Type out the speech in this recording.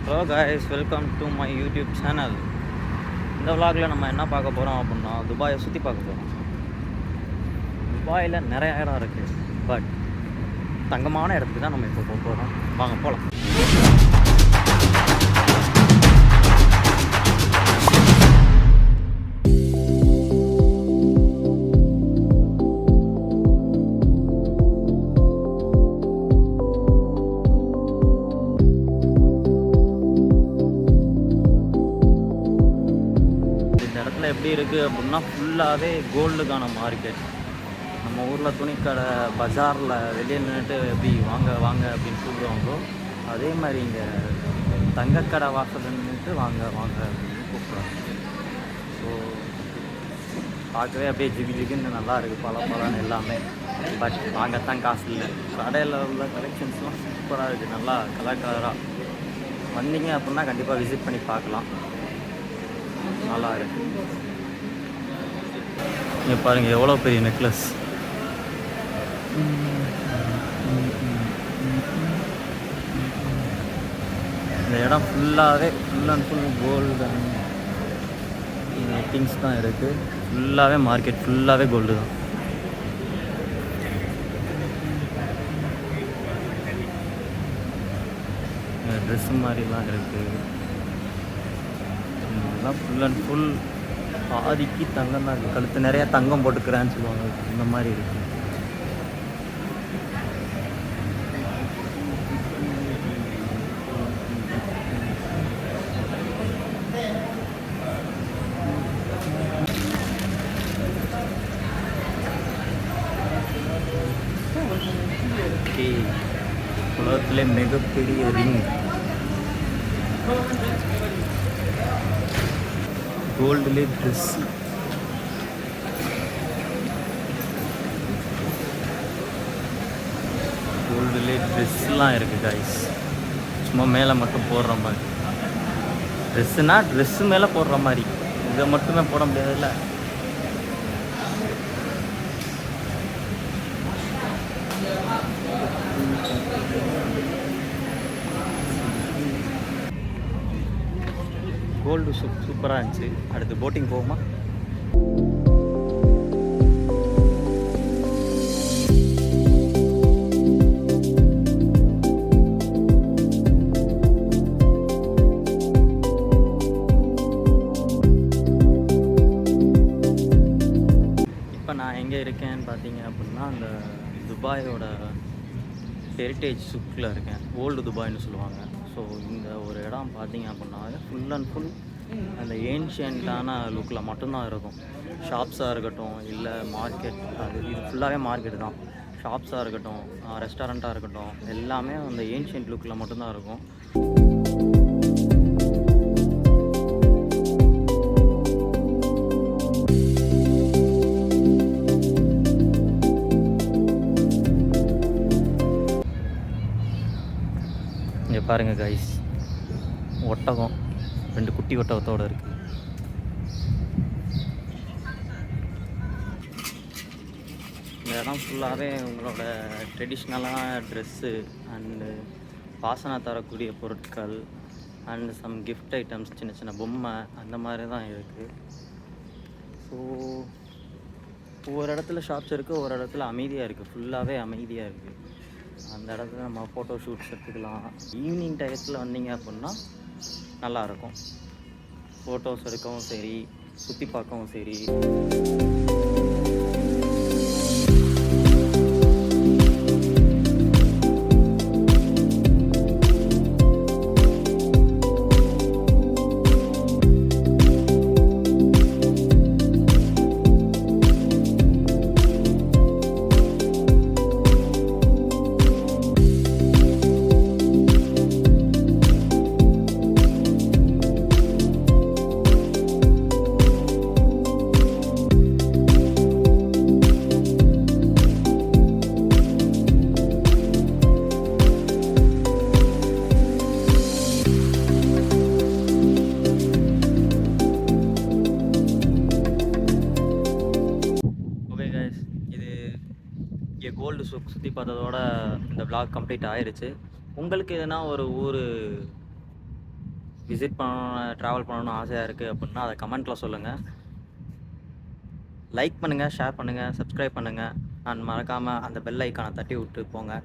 Hello guys, welcome to my YouTube channel. இந்த விலாகில் நம்ம என்ன பார்க்க போகிறோம் அப்படின்னா, துபாயை சுற்றி பார்க்க போகிறோம். துபாயில் நிறைய இடம் இருக்குது, பட் தங்கமான இடத்துக்கு தான் நம்ம இப்போ போக போகிறோம். வாங்க போகலாம். எப்படி இருக்குது அப்படின்னா, ஃபுல்லாகவே கோல்டுக்கான மார்க்கெட். நம்ம ஊரில் துணிக்கடை பஜாரில் வெளியே நின்றுட்டு எப்படி வாங்க வாங்க அப்படின்னு கூப்பிடுவாங்களோ, அதே மாதிரி இங்கே தங்கக்கடை வாசல் நின்றுட்டு வாங்க வாங்க அப்படின்னு கூப்பிட்றாங்க. ஸோ பார்க்கவே அப்படியே ஜிகி ஜிகின்னு நல்லா இருக்குது, பழன்னு எல்லாமே. பட் வாங்கத்தான் காசு இல்லை. கடையில் உள்ள கலெக்ஷன்ஸ்லாம் சூப்பராக இருக்குது, நல்லா கலராக. வந்தீங்க அப்படின்னா கண்டிப்பாக விசிட் பண்ணி பார்க்கலாம், நல்லா இருக்குது. இங்கே பாருங்கள் எவ்வளோ பெரிய நெக்லஸ். இந்த இடம் ஃபுல்லாகவே full and full gold things தான் இருக்குது. ஃபுல்லாகவே மார்க்கெட் ஃபுல்லாகவே கோல்டு தான். ட்ரெஸ்ஸு மாதிரிலாம் இருக்குது. இதெல்லாம் ஃபுல் அண்ட் ஃபுல் பாதிக்கு தங்கம் தான் இருக்குது. கழுத்து நிறையா தங்கம் போட்டுக்கிறேன்னு சொல்லுவாங்க, இந்த மாதிரி இருக்குது. உலகத்திலே மிகப்பெரிய ரிங், கோல்டுலே ட்ரெஸ்ஸு. கோல்டுலே ட்ரெஸ்லாம் இருக்குது காய்ஸ். சும்மா மேலே மட்டும் போடுற மாதிரி ட்ரெஸ்ஸுனா ட்ரெஸ்ஸு மேலே போடுற மாதிரி, இதை மட்டுமே போட முடியாதுல்ல. கோல்டு சூப்பராக இருந்துச்சு. அடுத்து போட்டிங் போகுமா? இப்போ நான் எங்கே இருக்கேன்னு பார்த்தீங்க அப்படின்னா, அந்த துபாயோட ஹெரிட்டேஜ் சுக்கில் இருக்கேன். ஓல்டு துபாய்னு சொல்லுவாங்க. ஸோ இந்த ஒரு இடம் பார்த்தீங்க அப்படின்னா ஃபுல் அண்ட் ஃபுல் அந்த ஏன்ஷியன்ட்டான லுக்கில் மட்டும்தான் இருக்கும். ஷாப்ஸாக இருக்கட்டும், இல்லை மார்க்கெட், இது ஃபுல்லாகவே மார்க்கெட் தான். ஷாப்ஸாக இருக்கட்டும், ரெஸ்டாரண்ட்டாக இருக்கட்டும், எல்லாமே அந்த ஏன்ஷியன்ட் லுக்கில் மட்டும்தான் இருக்கும். இங்கே பாருங்கள் கைஸ், ஒட்டகம், 2 குட்டி ஒட்டகத்தோடு இருக்குது. இந்த இடம் ஃபுல்லாகவே உங்களோட ட்ரெடிஷ்னலான ட்ரெஸ்ஸு அண்டு வாசனை தரக்கூடிய பொருட்கள் அண்டு சம் கிஃப்ட் ஐட்டம்ஸ், சின்ன சின்ன பொம்மை, அந்த மாதிரி தான் இருக்குது. ஸோ ஒவ்வொரு இடத்துல ஷாப்ஸ் இருக்குது, ஒவ்வொரு இடத்துல அமைதியாக இருக்குது, ஃபுல்லாகவே அமைதியாக இருக்குது. அந்த இடத்துல நம்ம ஃபோட்டோ ஷூட்ஸ் எடுத்துக்கலாம். ஈவினிங் டயத்தில் வந்தீங்க அப்படின்னா நல்லாயிருக்கும், ஃபோட்டோஸ் எடுக்கவும் சரி, சுற்றி பார்க்கவும் சரி. கோல்டு சுற்றி பார்த்ததோட இந்த vlog கம்ப்ளீட் ஆயிடுச்சு. உங்களுக்கு எதுனா ஒரு ஊர் விசிட் பண்ணணும் ட்ராவல் பண்ணணும்னு ஆசையாக இருக்குது அப்படின்னா அதை கமெண்ட்டில் சொல்லுங்கள். லைக் பண்ணுங்கள், ஷேர் பண்ணுங்கள், சப்ஸ்கிரைப் பண்ணுங்கள். அண்ட் மறக்காமல் அந்த பெல் ஐக்கானை தட்டி விட்டு போங்க.